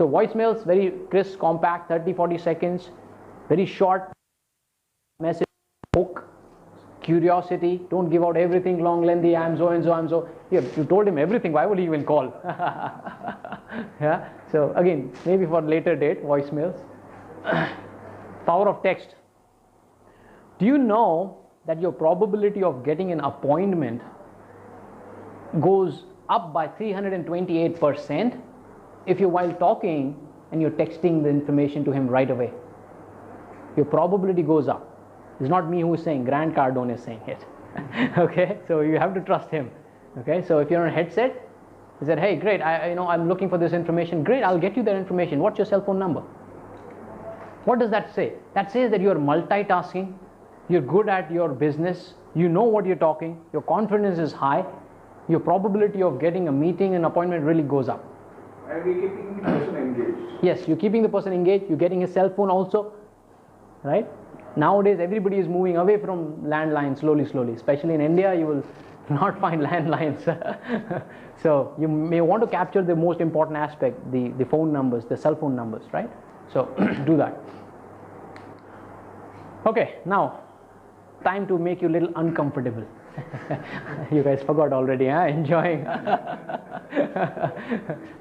So voicemails, very crisp, compact, 30-40 seconds, very short message, hook, curiosity. Don't give out everything long, lengthy. I'm so and so, I'm so. Yeah, you told him everything. Why would he even call? Yeah. So again, maybe for later date, voicemails. Power of text. Do you know that your probability of getting an appointment goes up by 328% if you're while talking and you're texting the information to him right away? Your probability goes up. It's not me who is saying, Grant Cardone is saying it. Okay, so you have to trust him. Okay, so if you're on a headset, he said, hey, great, I'm looking for this information. Great, I'll get you that information. What's your cell phone number? What does that say? That says that you're multitasking, you're good at your business, you know what you're talking, your confidence is high, your probability of getting a meeting, an appointment really goes up. And we're keeping the person engaged. Yes, you're keeping the person engaged, you're getting his cell phone also, right? Nowadays, everybody is moving away from landlines slowly, especially in India, you will not find landlines. So you may want to capture the most important aspect, the phone numbers, the cell phone numbers, right? So do that. Okay, now time to make you a little uncomfortable. You guys forgot already, huh? Enjoying.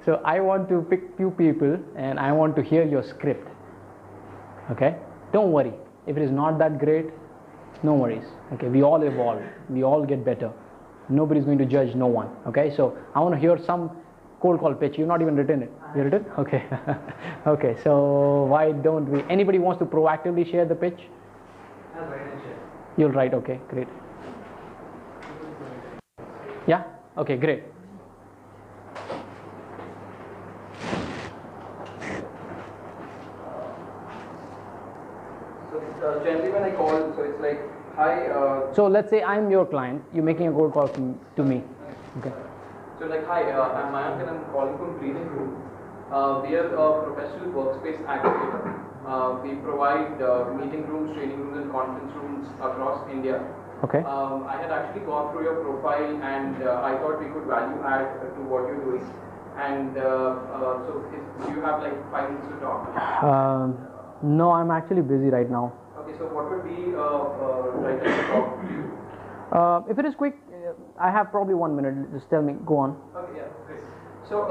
So I want to pick few people and I want to hear your script. Okay, don't worry if it is not that great, no worries. Okay, we all evolve, we all get better, nobody's going to judge no one. Okay, so I want to hear some cold call pitch. You've not even written it. You written? Okay. Okay, so why don't we, anybody wants to proactively share the pitch? I'll write and share. You'll write, okay, great. Yeah? Okay, great. So generally when I call, so it's like, hi. So let's say I'm your client, you're making a cold call to me. Okay. So like, hi, I'm Mayank and I'm calling from Breathing Room. We are a professional workspace aggregator. We provide meeting rooms, training rooms and conference rooms across India. Okay. I had actually gone through your profile and I thought we could value add to what you're doing. And so do you have like 5 minutes to talk? No, I'm actually busy right now. Okay, so what would be right time to talk to you? If it is quick, I have probably 1 minute. Just tell me, go on. Okay, yeah, great. So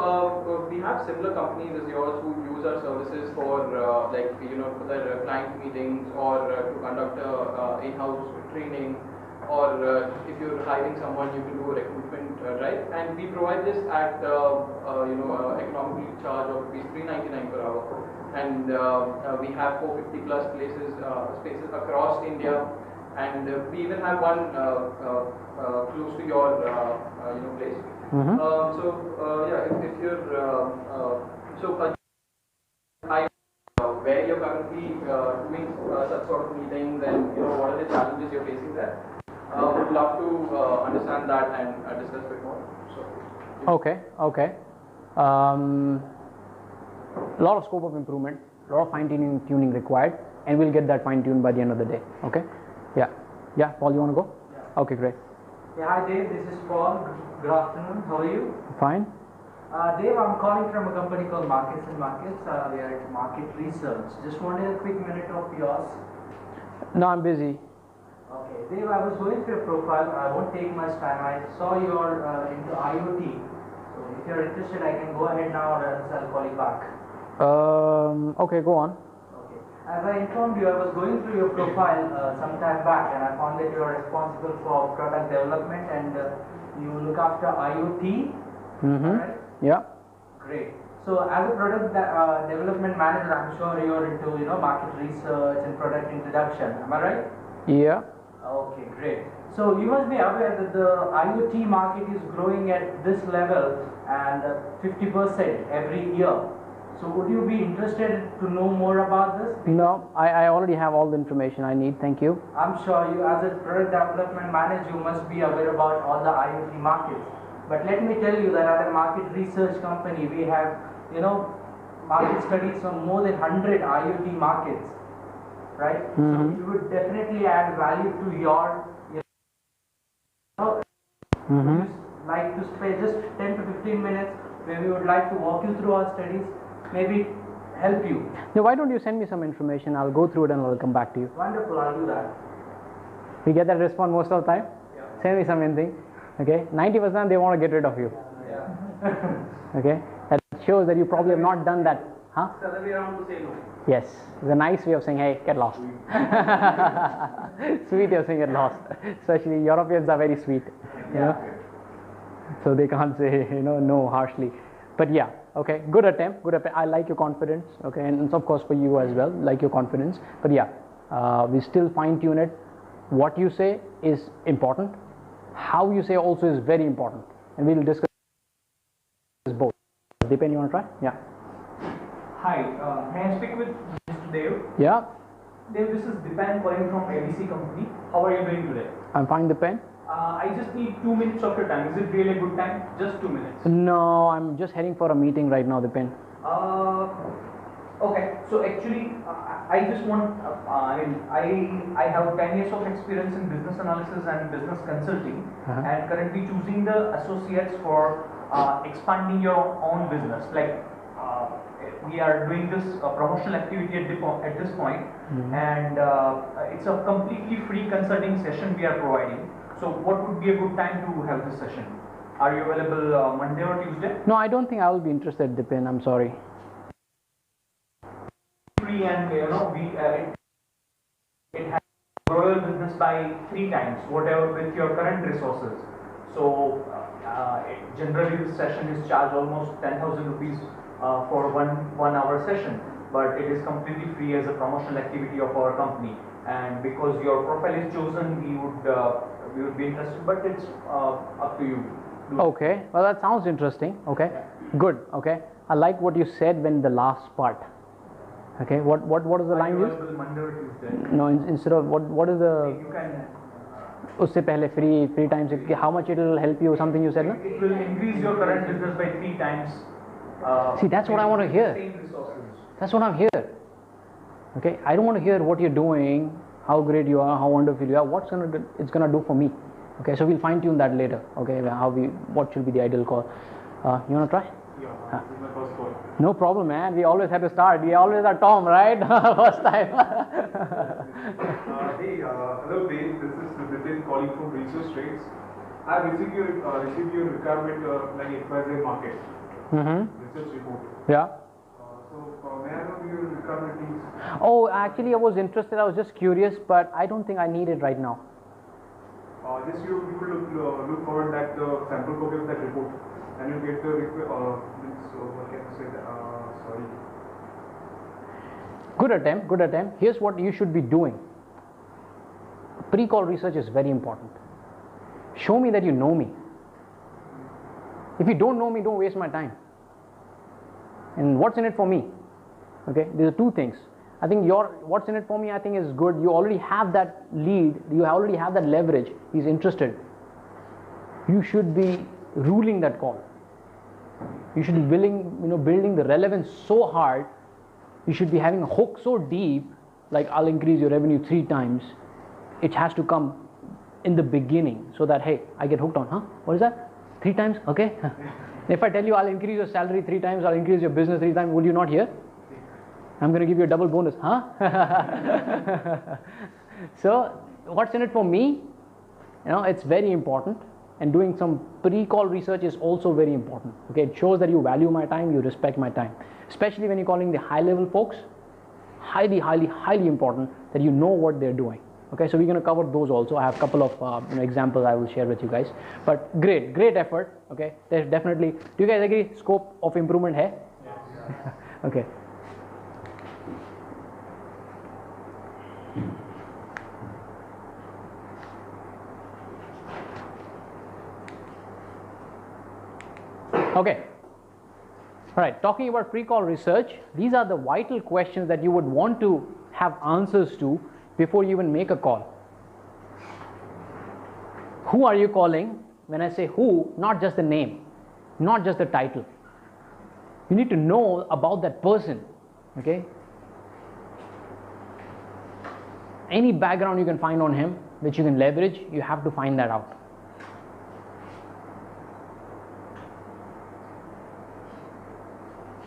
we have similar companies as yours who use our services for like, for their client meetings or to conduct in-house training, or if you're hiring someone, you can do a recruitment drive, and we provide this at economically charge of ₹399 per hour, and we have 450 plus spaces across India, and we even have one close to your place. Mm-hmm. If you're where you're currently doing such sort of meetings, and what are the challenges you're facing there, would love to understand that and discuss a bit more. So, okay. Lot of scope of improvement, lot of fine-tuning required, and we'll get that fine-tuned by the end of the day. Okay. Yeah, Paul, you want to go? Yeah. Okay, great. Yeah, hi Dave, this is Paul. Good afternoon, how are you? Fine. Dave, I'm calling from a company called Markets and Markets. We are at Market Research. Just wanted a quick minute of yours. No, I'm busy. Okay, Dave, I was going through your profile. I won't take much time. I saw you're into IoT. So if you're interested, I can go ahead now, or else I'll call you back. Okay, go on. Okay. As I informed you, I was going through your profile some time back, and I found that you are responsible for product development and you look after IoT. Mm-hmm. Right? Yeah. Great. So as a product development manager, I'm sure you're into market research and product introduction. Am I right? Yeah. Okay, great. So you must be aware that the IoT market is growing at this level and 50% every year. So would you be interested to know more about this? No, I already have all the information I need. Thank you. I'm sure you, as a product development manager, you must be aware about all the IoT markets. But let me tell you that at a market research company, we have, market studies from more than 100 IoT markets, right? Mm-hmm. So it would definitely add value to your, Mm-hmm. like to spend just 10 to 15 minutes where we would like to walk you through our studies, maybe help you. Now, why don't you send me some information? I'll go through it and I'll come back to you. Wonderful, I'll do that. We get that response most of the time. Yeah. Send me something. Okay, 90% they want to get rid of you. Yeah. Okay, that shows that you probably have not done that. Huh? It's the other way around to say no. Yes, it's a nice way of saying, hey, get lost. Sweet way of saying get lost. Especially Europeans are very sweet, you know. So they can't say, you know, no harshly. But yeah, okay, good attempt, good attempt. I like your confidence, okay, and of course for you as well, like your confidence. But yeah, we still fine tune it. What you say is important. How you say also is very important, and we will discuss both. Deepen, you want to try? Yeah. Hi, may I speak with Mr. Dev? Yeah, Dev, this is Dipan calling from ABC Company. How are you doing today? I'm fine, Deepen. I just need 2 minutes of your time. Is it really a good time? Just 2 minutes. No, I'm just heading for a meeting right now, Deepen. Okay, so actually, I just want, I have 10 years of experience in business analysis and business consulting, and currently choosing the associates for expanding your own business. Like, we are doing this promotional activity at this point, and it's a completely free consulting session we are providing. So what would be a good time to have this session? Are you available Monday or Tuesday? No, I don't think I will be interested, Deepen. I'm sorry. Free, and you know, it has grow your business by 3 times whatever with your current resources. So generally this session is charged almost 10,000 rupees for one hour session, but it is completely free as a promotional activity of our company. And because your profile is chosen, we would be interested, but it's up to you. Okay, well that sounds interesting. Okay, good. Okay, I like what you said when the last part. Okay, what is the line used? Monday or Tuesday. No, instead of what is the? You can. उससे पहले free times. How much it will help you? Something you said, no? It will increase your current business by 3 times. See, that's what I want to hear. Same resources. That's what I'm here. Okay, I don't want to hear what you're doing, how great you are, how wonderful you are. It's gonna do for me. Okay, so we'll fine tune that later. Okay, what should be the ideal call? You wanna try? Yeah, this is my first call. No problem, man. We always have to start. We always are Tom, right? First time. Hello Dave, this is Nitin calling from Research Trades. I have received your requirement like XYZ market research report. Yeah. So may I know your requirement is? Oh, actually, I was interested. I was just curious, but I don't think I need it right now. Just you look forward at the sample copy of that report, and you get the what can I say? Sorry. Good attempt. Good attempt. Here's what you should be doing. Pre-call research is very important. Show me that you know me. If you don't know me, don't waste my time. And what's in it for me? Okay, there are 2 things. I think what's in it for me, I think, is good. You already have that lead. You already have that leverage. He's interested. You should be ruling that call. You should be building the relevance so hard. You should be having a hook so deep, like I'll increase your revenue 3 times. It has to come in the beginning, so that, hey, I get hooked on, huh? What is that? 3 times? Okay. If I tell you I'll increase your salary 3 times, I'll increase your business 3 times, will you not hear? I'm going to give you a double bonus, huh? So what's in it for me? It's very important, and doing some pre-call research is also very important. Okay, it shows that you value my time, you respect my time, especially when you're calling the high-level folks. Highly, highly, highly important that you know what they're doing. Okay, so we're going to cover those also. I have a couple of examples I will share with you guys. But great effort. Okay, there's definitely. Do you guys agree? Scope of improvement hai? Yes. Okay. Okay. All right. Talking about pre-call research, these are the vital questions that you would want to have answers to before you even make a call. Who are you calling? When I say who, not just the name, not just the title. You need to know about that person. Okay? Any background you can find on him, which you can leverage, you have to find that out.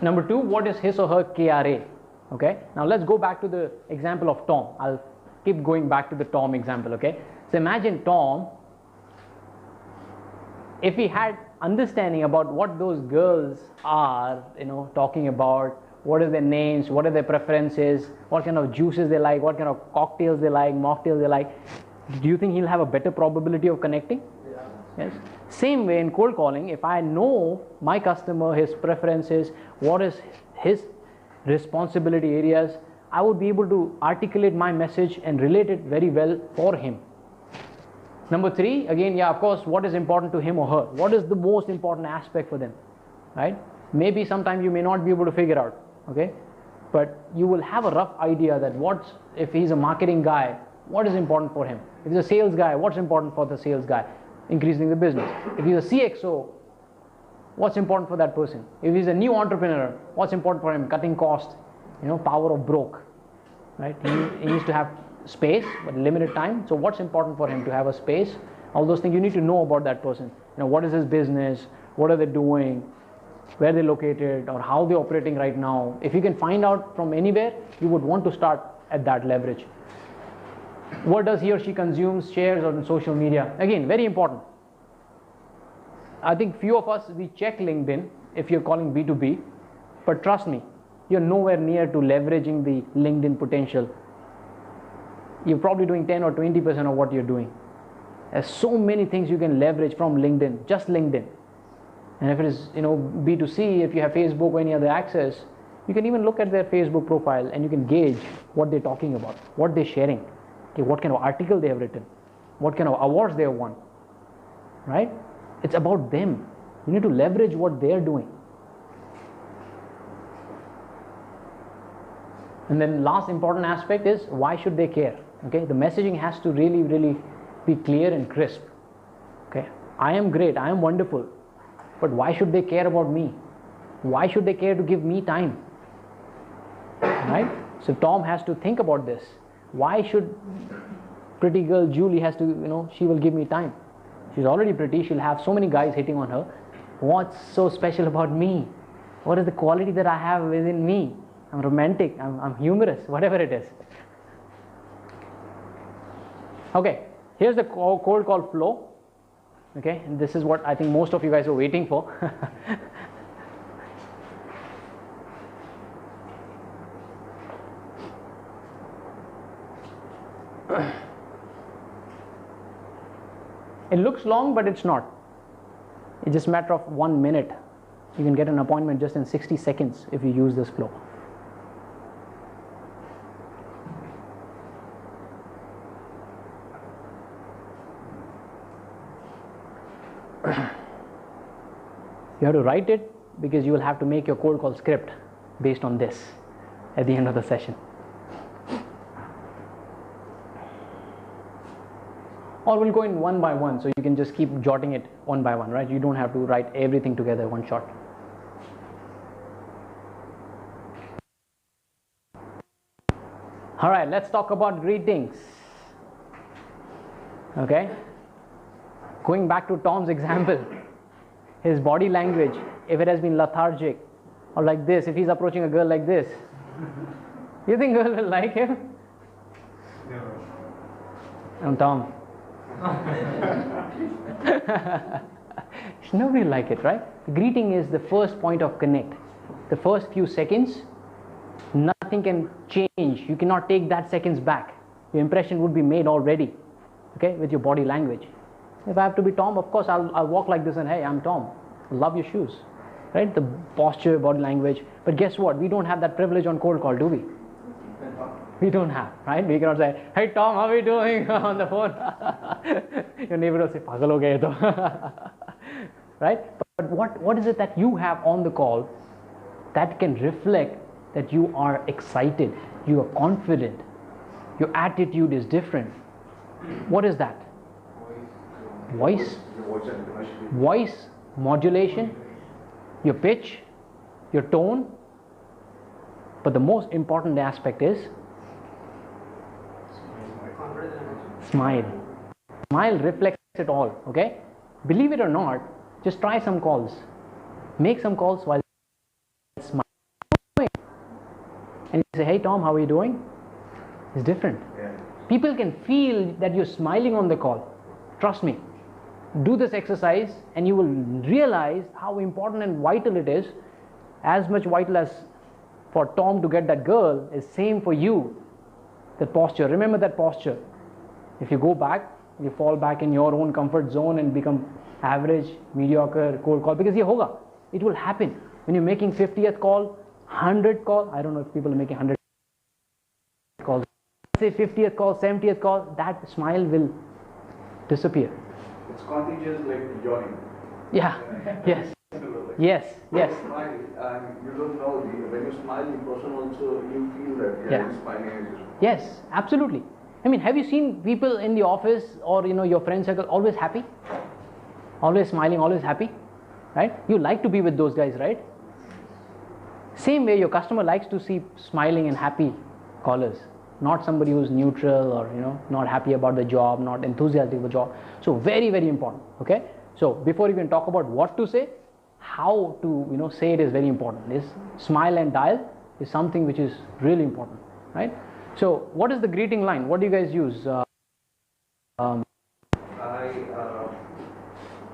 Number 2, what is his or her KRA? Okay, now let's go back to the example of Tom. I'll keep going back to the Tom example. Okay, so imagine Tom, if he had understanding about what those girls are, talking about, what are their names, what are their preferences, what kind of juices they like, what kind of cocktails they like, mocktails they like, do you think he'll have a better probability of connecting? Yes. Same way in cold calling, if I know my customer, his preferences, what is his responsibility areas, I would be able to articulate my message and relate it very well for him. Number 3, again, of course, what is important to him or her? What is the most important aspect for them, right? Maybe sometimes you may not be able to figure out, okay? But you will have a rough idea that if he's a marketing guy, what is important for him? If he's a sales guy, what's important for the sales guy? Increasing the business. If he's a CXO, what's important for that person? If he's a new entrepreneur, what's important for him? Cutting cost, power of broke, right? He needs to have space but limited time. So what's important for him to have a space? All those things you need to know about that person. What is his business? What are they doing? Where they're located, or how they're operating right now. If you can find out from anywhere, you would want to start at that leverage. What does he or she consumes, shares on social media? Again, very important. I think few of us, we check LinkedIn if you're calling B2B, but trust me, you're nowhere near to leveraging the LinkedIn potential. You're probably doing 10 or 20% of what you're doing. There's so many things you can leverage from LinkedIn, just LinkedIn. And if it is, B2C, if you have Facebook or any other access, you can even look at their Facebook profile and you can gauge what they're talking about, what they're sharing. Okay, what kind of article they have written, what kind of awards they have won, right? It's about them. You need to leverage what they're doing. And then last important aspect is, why should they care? Okay, the messaging has to really, really be clear and crisp. Okay, I am great, I am wonderful, but why should they care about me? Why should they care to give me time? Right? So Tom has to think about this. Why should pretty girl Julie has to, she will give me time. She's already pretty, she'll have so many guys hitting on her. What's so special about me? What is the quality that I have within me? I'm romantic, I'm humorous, whatever it is. Okay, here's the cold call flow. Okay, and this is what I think most of you guys are waiting for. It looks long, but it's not. It's just a matter of 1 minute. You can get an appointment just in 60 seconds if you use this flow. You have to write it because you will have to make your cold call script based on this at the end of the session. Or we'll go in one by one, so you can just keep jotting it one by one, right? You don't have to write everything together one shot. All right, let's talk about greetings. Okay, going back to Tom's example, his body language, if it has been lethargic or like this, if he's approaching a girl like this, you think girl will like him? And Tom. Nobody will like it, right? The greeting is the first point of connect. The first few seconds, nothing can change. You cannot take that seconds back. Your impression would be made already, okay, with your body language. If I have to be Tom, of course I'll walk like this and, hey, I'm Tom. Love your shoes, right? The posture, body language. But guess what? We don't have that privilege on cold call, do we? We don't have, right? We cannot say, hey Tom, how are you doing on the phone? Your neighbor will say, pagal ho gaye to. Right? But what is it that you have on the call that can reflect that you are excited, you are confident, your attitude is different? What is that? Voice, modulation, your pitch, your tone. But the most important aspect is smile. Smile reflects it all, okay? Believe it or not, just try some calls. Make some calls while smiling. and you say, hey Tom, how are you doing? It's different. Yeah. People can feel that you're smiling on the call. Trust me. Do this exercise and you will realize how important and vital it is. As much vital as for Tom to get that girl is same for you. That posture. Remember that posture. If you go back, you fall back in your own comfort zone and become average, mediocre, cold call. Because ye hoga. It will happen. When you're making 50th call, 100th call, I don't know if people are making 100 calls. Say 50th call, 70th call, that smile will disappear. It's contagious like jogging. Yeah. Yes. Yes. Yes. Smile, and you don't know, when you smile in person also, you feel that Yeah. you're smiling. Yes, absolutely. I mean, have you seen people in the office or your friend circle always happy? Always smiling, always happy, right? You like to be with those guys, right? Same way your customer likes to see smiling and happy callers, not somebody who's neutral or not happy about the job, not enthusiastic about the job. So very, very important. Okay. So before you can talk about what to say, how to say it is very important. This smile and dial is something which is really important, right? So what is the greeting line? What do you guys use? I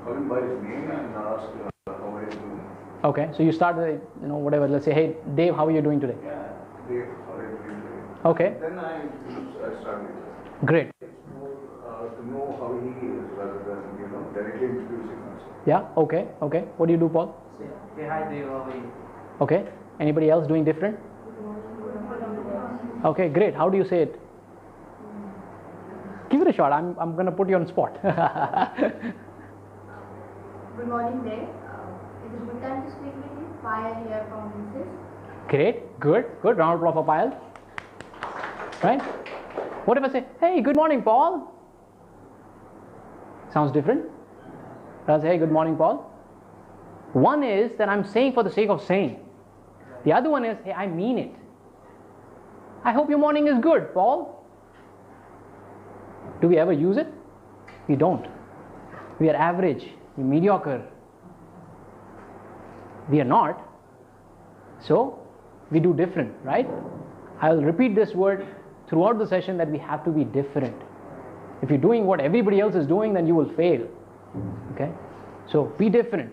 call him by his name and ask how are you doing? Okay, so you start with whatever. Let's say, hey Dave, how are you doing today? Yeah, Dave, how are you doing today? Okay. Then I start with that. Great. It's more to know how he is rather than directly introducing himself. Yeah. Okay. Okay. What do you do, Paul? Say hi Dave, how are you? Okay. Anybody else doing different? Okay, great. How do you say it? Give it a shot. I'm going to put you on spot. Good morning, Dave. Is it a good time to speak with you? Payal here from Mrs. Great. Good. Good. Round of applause for Payal. Right? What if I say, hey, good morning, Paul? Sounds different. I'll say, hey, good morning, Paul. One is that I'm saying for the sake of saying. The other one is, hey, I mean it. I hope your morning is good, Paul. Do we ever use it? We don't. We are average, we're mediocre. We are not. So, we do different, right? I will repeat this word throughout the session that we have to be different. If you're doing what everybody else is doing, then you will fail. Okay? So, be different.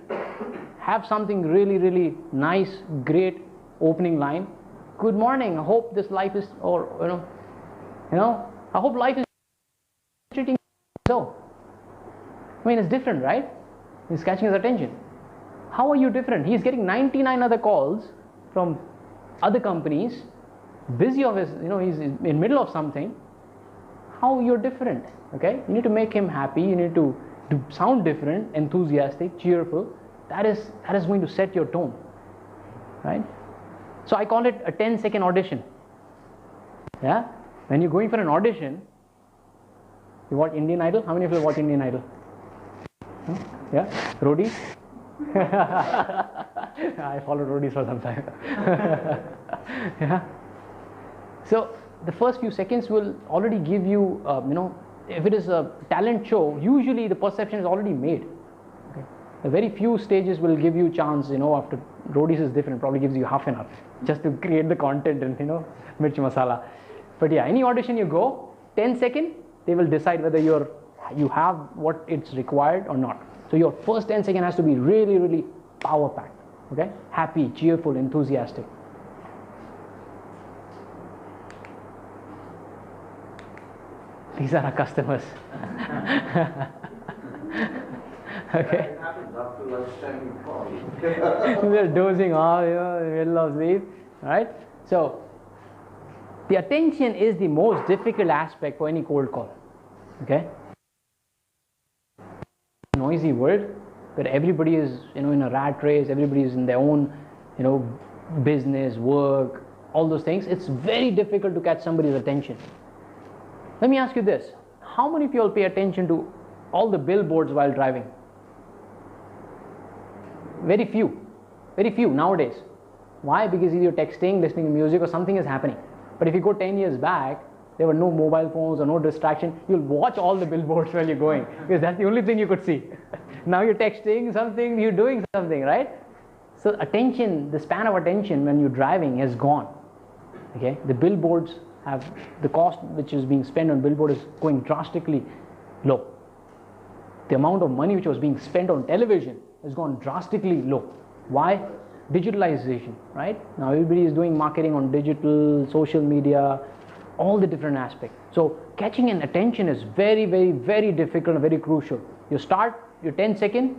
Have something really, really nice, great opening line. Good morning. I hope this life is, or I hope life is treating you so. I mean, it's different, right? He's catching his attention. How are you different? He's getting 99 other calls from other companies, busy of his, he's in middle of something. How you're different? Okay, you need to make him happy. You need to sound different, enthusiastic, cheerful. That is going to set your tone, right? So I call it a 10-second audition. Yeah? When you're going for an audition, you watch Indian Idol? How many of you watch Indian Idol? Huh? Yeah? Roadies? I followed roadies for some time. Yeah? So the first few seconds will already give you, if it is a talent show, usually the perception is already made. Okay? The very few stages will give you chance, after roadies is different, probably gives you half an hour just to create the content and, mirchi masala. But yeah, any audition you go, 10 seconds, they will decide whether you have what it's required or not. So your first 10 seconds has to be really, really power packed. Okay? Happy, cheerful, enthusiastic. These are our customers. Okay. It happens after lunchtime you call. They're dozing off, in the middle of sleep, right? So, the attention is the most difficult aspect for any cold call. Okay? Noisy world where everybody is, in a rat race, everybody is in their own, business, work, all those things. It's very difficult to catch somebody's attention. Let me ask you this. How many of you all pay attention to all the billboards while driving? Very few nowadays. Why? Because either you're texting, listening to music, or something is happening. But if you go 10 years back, there were no mobile phones or no distraction. You'll watch all the billboards while you're going because that's the only thing you could see. Now you're texting something, you're doing something, right? So attention, the span of attention when you're driving has gone. Okay, the billboards have, the cost which is being spent on billboard is going drastically low. The amount of money which was being spent on television has gone drastically low. Why? Digitalization, right? Now everybody is doing marketing on digital, social media, all the different aspects. So catching an attention is very, very, very difficult and very crucial. You start your 10 second,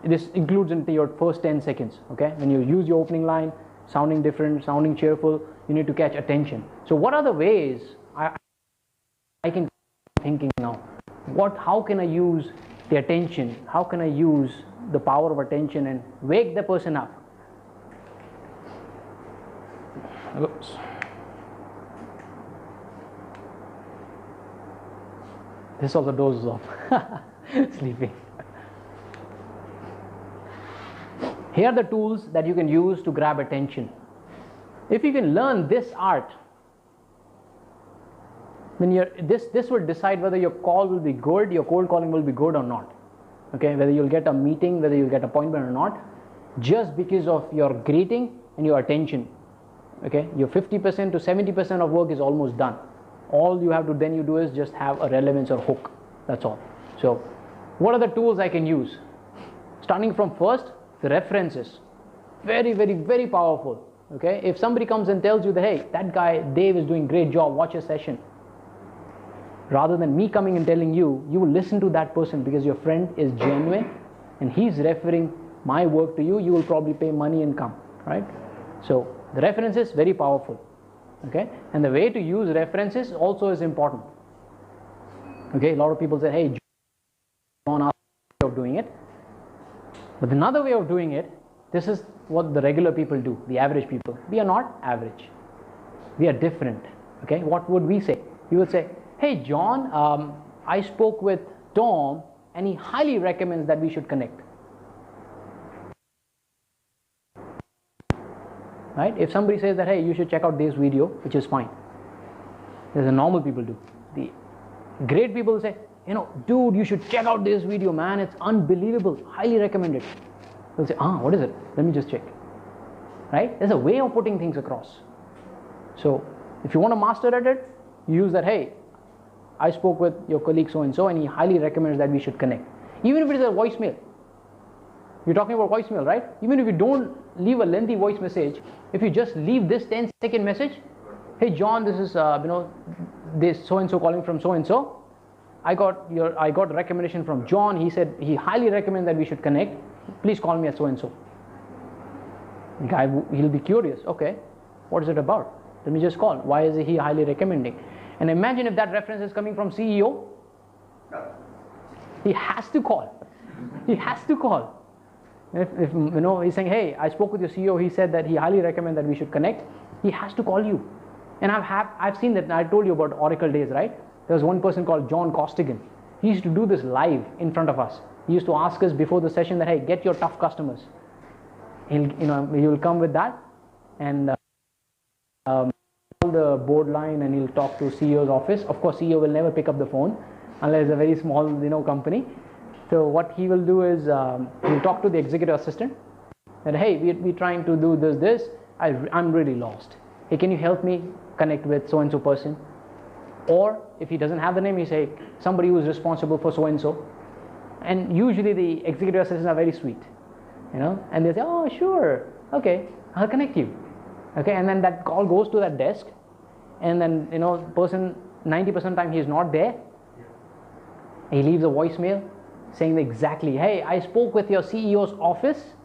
this includes into your first 10 seconds, okay? When you use your opening line, sounding different, sounding cheerful, you need to catch attention. So what are the ways I can thinking now? How can I use the attention? How can I use the power of attention and wake the person up? Oops. This also dozes off. Sleeping. Here are the tools that you can use to grab attention. If you can learn this art, then this will decide whether your call will be good, your cold calling will be good or not. Okay, whether you'll get a meeting, whether you'll get appointment or not, just because of your greeting and your attention. Okay, your 50% to 70% of work is almost done. All you have to then you do is just have a relevance or hook. That's all. So, what are the tools I can use? Starting from first, the references. Very, very, very powerful. Okay, if somebody comes and tells you that, hey, that guy Dave is doing great job, watch his session. Rather than me coming and telling you, you will listen to that person because your friend is genuine and he's referring my work to you, you will probably pay money and come, right? So the references very powerful, okay? And the way to use references also is important. Okay, a lot of people say, hey, John asked me of doing it. But another way of doing it, this is what the regular people do, the average people. We are not average. We are different, okay? What would we say? You would say, hey John, I spoke with Tom and he highly recommends that we should connect. Right? If somebody says that, hey, you should check out this video, which is fine. There's a normal people do. The great people say, you know, dude, you should check out this video, man. It's unbelievable. Highly recommended. They'll say, what is it? Let me just check. Right? There's a way of putting things across. So if you want to master at it, you use that, hey, I spoke with your colleague so-and-so and he highly recommends that we should connect. Even if it is a voicemail. You're talking about voicemail, right? Even if you don't leave a lengthy voice message, if you just leave this 10-second message, hey John, this is this so-and-so calling from so-and-so. I got a recommendation from John. He said he highly recommends that we should connect. Please call me at so-and-so. The guy, he'll be curious. Okay, what is it about? Let me just call. Why is he highly recommending? And imagine if that reference is coming from CEO. He has to call. He has to call. If you know, he's saying, hey, I spoke with your CEO. He said that he highly recommends that we should connect. He has to call you. And I've seen that. I told you about Oracle days, right? There was one person called John Costigan. He used to do this live in front of us. He used to ask us before the session that, hey, get your tough customers. He will come with that and the board line and he'll talk to CEO's office. Of course, CEO will never pick up the phone unless it's a very small, company. So what he will do is he'll talk to the executive assistant that, hey, we're trying to do this. I'm really lost. Hey, can you help me connect with so-and-so person? Or if he doesn't have the name, he say somebody who is responsible for so-and-so. And usually the executive assistants are very sweet, and they say, oh, sure, okay, I'll connect you. Okay, and then that call goes to that desk, and then person 90% of the time he is not there. He leaves a voicemail saying exactly, hey, I spoke with your CEO's office,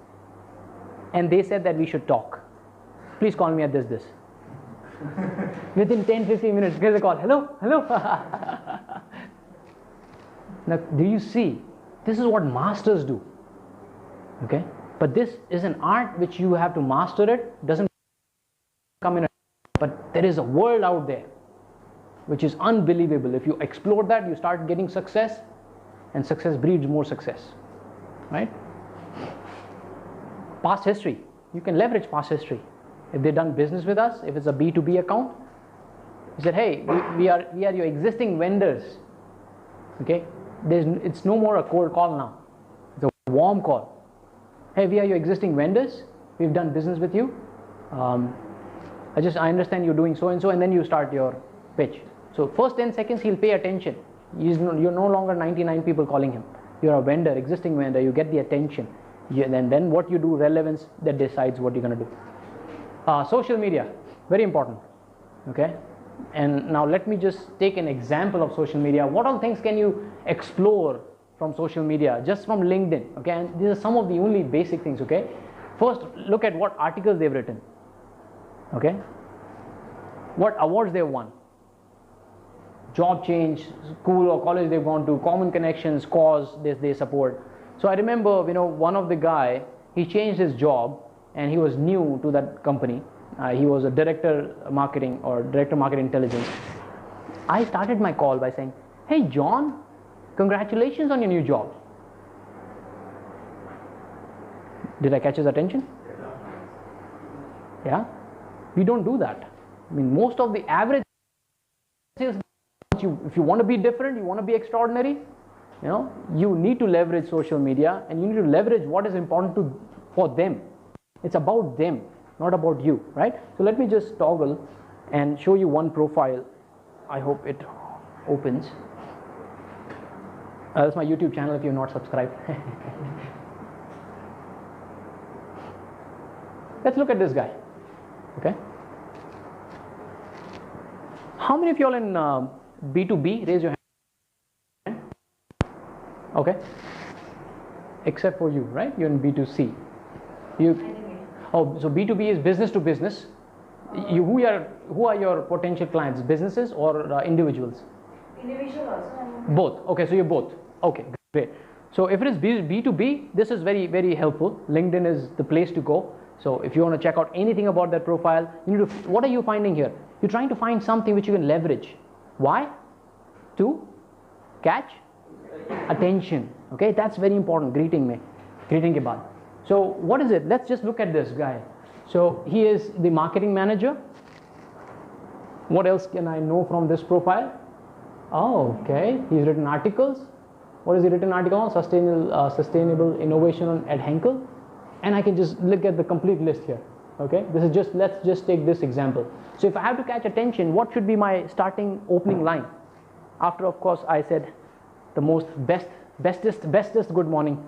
and they said that we should talk. Please call me at this. Within 10-15 minutes, get a call. Hello. Now, do you see? This is what masters do. Okay, but this is an art which you have to master. It doesn't come in but there is a world out there which is unbelievable. If you explore that, you start getting success, and success breeds more success, right? Past history, you can leverage past history. If they've done business with us, if it's a B2B account, you said, hey, we are your existing vendors. Okay, it's no more a cold call now, it's a warm call. Hey, we are your existing vendors, we've done business with you. I understand you're doing so and so, and then you start your pitch. So first 10 seconds he'll pay attention. You're no longer 99 people calling him. You're a vendor, existing vendor. You get the attention. Then what you do, relevance, that decides what you're going to do. Social media, very important. Okay. And now let me just take an example of social media. What all things can you explore from social media, just from LinkedIn? Okay, and these are some of the only basic things. Okay, first look at what articles they've written. Okay, what awards they've won, job change, school or college they've gone to, common connections, cause they support. So I remember, one of the guy, he changed his job and he was new to that company. He was a director marketing intelligence. I started my call by saying, "Hey John, congratulations on your new job." Did I catch his attention? Yeah? We don't do that. I mean, most of the average sales, if you want to be different, you want to be extraordinary, you need to leverage social media, and you need to leverage what is important for them. It's about them, not about you, right? So let me just toggle and show you one profile. I hope it opens. That's my YouTube channel if you're not subscribed. Let's look at this guy. Okay. How many of y'all in B2B? Raise your hand. Okay. Except for you, right? You're in B2C. So B2B is business to business. Who are your potential clients? Businesses or individuals? Individual also. Both. Okay, so you're both. Okay, great. So if it is B2B, this is very, very helpful. LinkedIn is the place to go. So if you want to check out anything about that profile, what are you finding here? You're trying to find something which you can leverage. Why? To catch attention. Okay, that's very important. Greeting ke baad. So what is it? Let's just look at this guy. So he is the marketing manager. What else can I know from this profile? Oh, okay. He's written articles. What has he written article on? Sustainable innovation at Henkel. And I can just look at the complete list here. Okay. Let's just take this example. So if I have to catch attention, what should be my opening line? After, of course, I said the bestest good morning.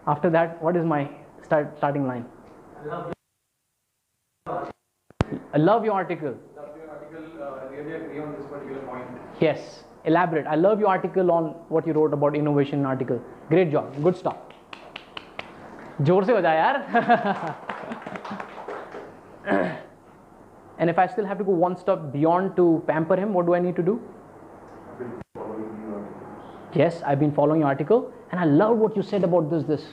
After that, what is my starting line? I love your article. Really agree on this particular point. Yes, elaborate. I love your article on what you wrote about innovation article. Great job. Good stuff. जोर से हो जाए यार. And if I still have to go one step beyond to pamper him, what do I need to do? Yes, I've been following your article, and I love what you said about this.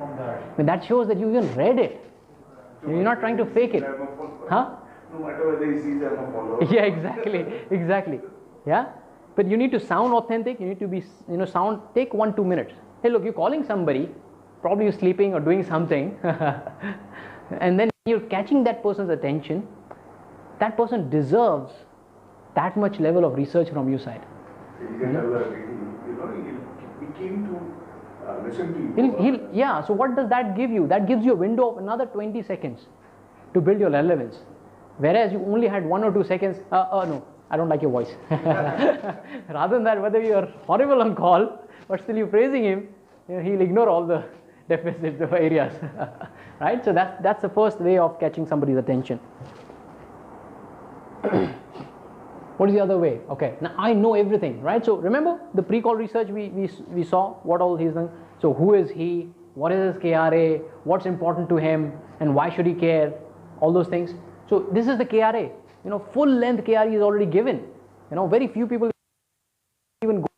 I mean, that shows that you even read it. You're not trying to fake it. Huh? No matter whether he sees I'm a follower. Yeah, exactly. Yeah, but you need to sound authentic. You need to be, take 1-2 minutes. Hey, look, you're calling somebody, probably you're sleeping or doing something, and then you're catching that person's attention. That person deserves that much level of research from your side. You can tell that he came to listen to you. Yeah, so what does that give you? That gives you a window of another 20 seconds to build your relevance. Whereas you only had 1 or 2 seconds, no, I don't like your voice. Rather than that, whether you're horrible on call, but still you're praising him, he'll ignore all the deficits of areas. Right? So that's the first way of catching somebody's attention. What is the other way? Okay, now I know everything, right? So remember the pre-call research we saw, what all he's done. So who is he? What is his KRA? What's important to him? And why should he care? All those things. So this is the KRA. Full length KRA is already given. Very few people even go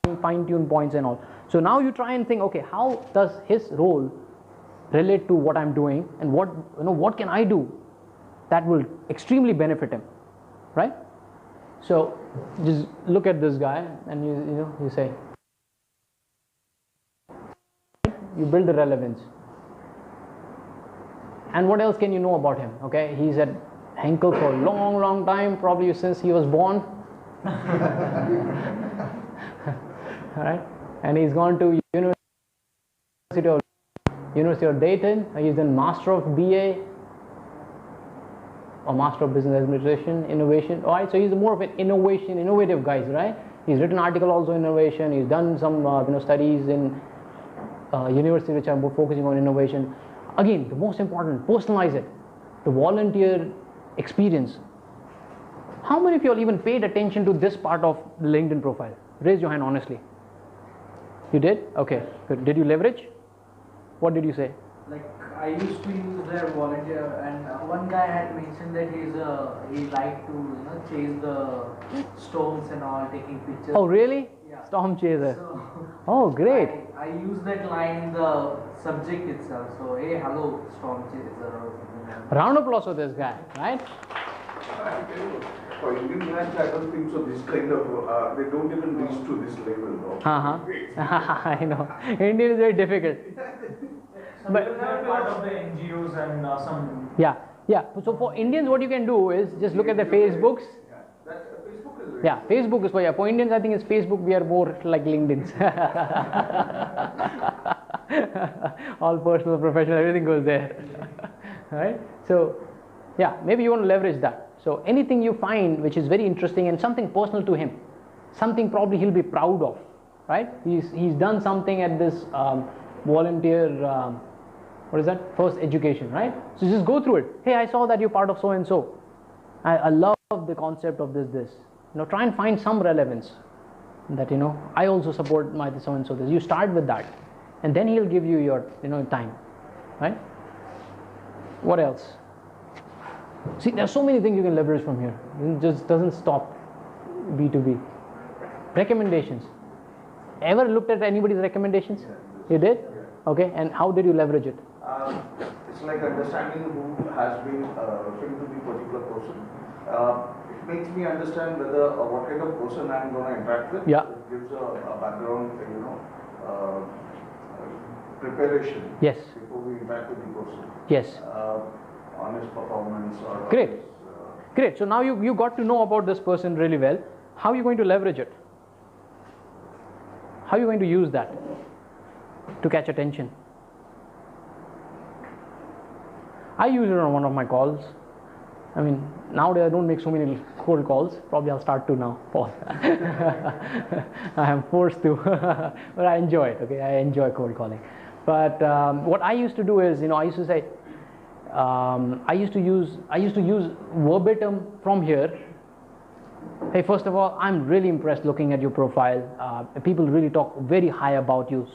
and fine-tune points and all. So now you try and think, okay, how does his role relate to what I'm doing, and what can I do that will extremely benefit him, right? So just look at this guy and you say, you build the relevance. And what else can you know about him? Okay, he's at Henkel for a long time, probably since he was born. All right, and he's gone to University of Dayton. He's a Master of BA. or Master of Business Administration, Innovation. All right, so he's more of an innovative guy, right? He's written article also in innovation. He's done some studies in university which are more focusing on innovation. Again, the most important, personalize it. The volunteer experience. How many of you all even paid attention to this part of the LinkedIn profile? Raise your hand honestly. You did? Okay, good. Did you leverage? What did you say? Like I used to use their volunteer, and one guy had mentioned that he liked to chase the storms and all, taking pictures. Oh really? Yeah. Storm chaser. So, Oh great. I use that line in the subject itself. So hey, hello, storm chaser or something. Round of applause for this guy, right? For Indian branch, I don't think so. This kind of they don't even reach to this level. I know. India is very difficult. But they're part of the NGOs and some. Yeah. So for Indians, what you can do is just look at the Facebooks. Facebook is Yeah, Facebook is for Indians. I think it's Facebook. We are more like LinkedIn's. All personal, professional, everything goes there, right? So, yeah, maybe you want to leverage that. So anything you find which is very interesting and something personal to him, something probably he'll be proud of, right? He's done something at this volunteer. What is that? First education, right? So just go through it. Hey, I saw that you're part of so and so. I love the concept of this. Try and find some relevance. That I also support my so and so. This. You start with that, and then he'll give you your time, right? What else? See, there's so many things you can leverage from here. It just doesn't stop B2B. Recommendations. Ever looked at anybody's recommendations? You did? Okay, and how did you leverage it? It's like understanding who has been referring to the particular person. It makes me understand whether what kind of person I'm going to interact with. Yeah. It gives a background, preparation. Yes. Before we interact with the person. Yes. On his performance or Great. his, Great. So now you got to know about this person really well. How are you going to leverage it? How are you going to use that to catch attention? I use it on one of my calls. I mean, nowadays I don't make so many cold calls. Probably I'll start to now, Paul. I am forced to, but I enjoy it. Okay, I enjoy cold calling. But what I used to do is, I used to say, I used to use verbatim from here. Hey, first of all, I'm really impressed looking at your profile. People really talk very high about you.